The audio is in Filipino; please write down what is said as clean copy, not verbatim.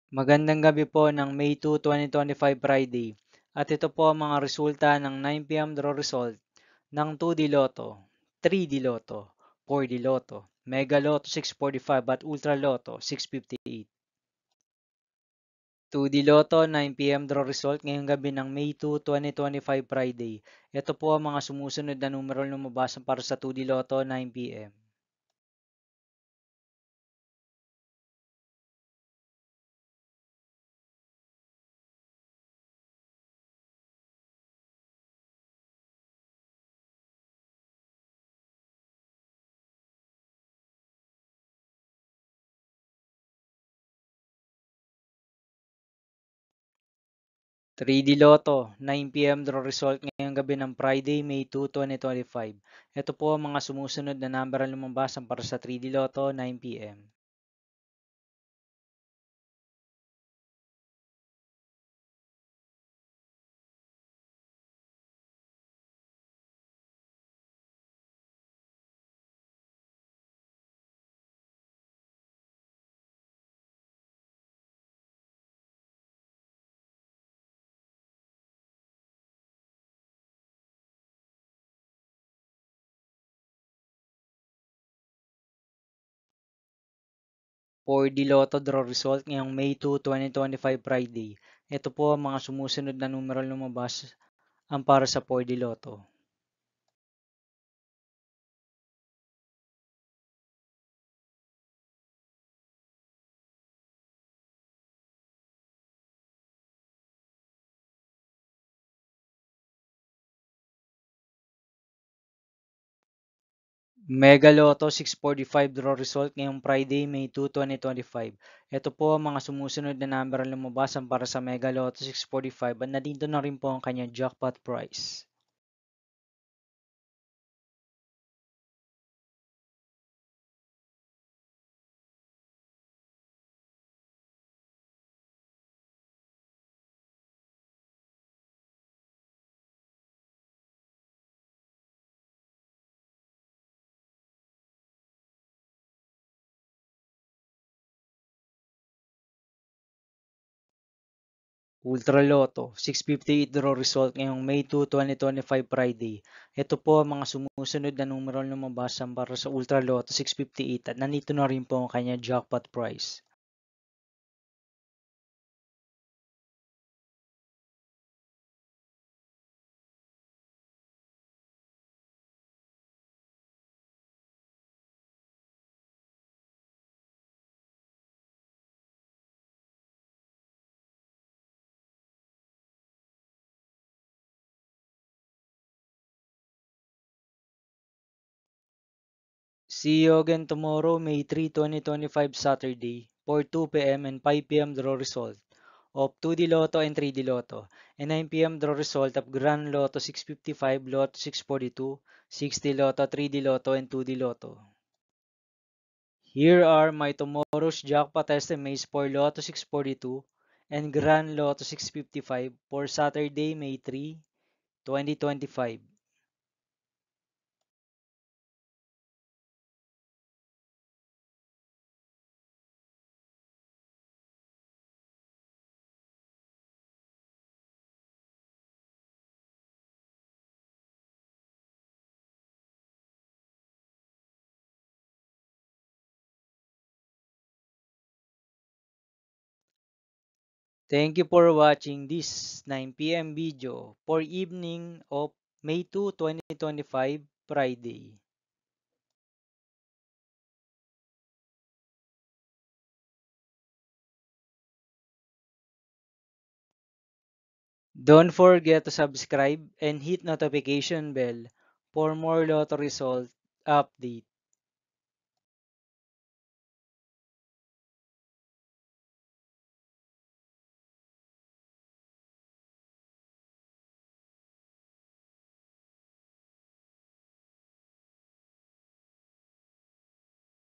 Magandang gabi po ng May 2, 2025 Friday. At ito po ang mga resulta ng 9 PM draw result ng 2D Lotto, 3D Lotto, 4D Lotto, Mega Lotto 645 at Ultra Lotto 658. 2D Lotto 9 PM draw result ngayong gabi ng May 2, 2025 Friday. Ito po ang mga sumusunod na numero lumabas para sa 2D Lotto 9 PM. 3D Lotto, 9 PM draw result ngayong gabi ng Friday, May 2, 2025. Ito po ang mga sumusunod na number ang lumabas para sa 3D Lotto, 9 PM. 4D Lotto draw result ngayong May 2, 2025 Friday. Ito po ang mga sumusunod na numero ang lumabas ang para sa 4D Lotto. Mega Lotto 645 draw result ngayong Friday, May 2, 2025. Ito po ang mga sumusunod na number ang lumabas ang para sa Mega Lotto 645 at nandito na rin po ang kanyang jackpot price. Ultra Lotto 658 draw result ngayong May 2, 2025 Friday. Ito po ang mga sumusunod na numero ang lumabas ang para sa Ultra Lotto 658 at nandito na rin po ang kanyang jackpot price. See you again tomorrow, May 3, 2025 Saturday for 2 PM and 5 PM draw result of 2D Lotto and 3D Lotto and 9 PM draw result of Grand Lotto 655, Lotto 642, 60 Lotto, 3D Lotto and 2D Lotto. Here are my tomorrow's jackpot estimates for Lotto 642 and Grand Lotto 655 for Saturday, May 3, 2025. Thank you for watching this 9 PM video for evening of May 2, 2025 Friday. Don't forget to subscribe and hit notification bell for more lotto result update.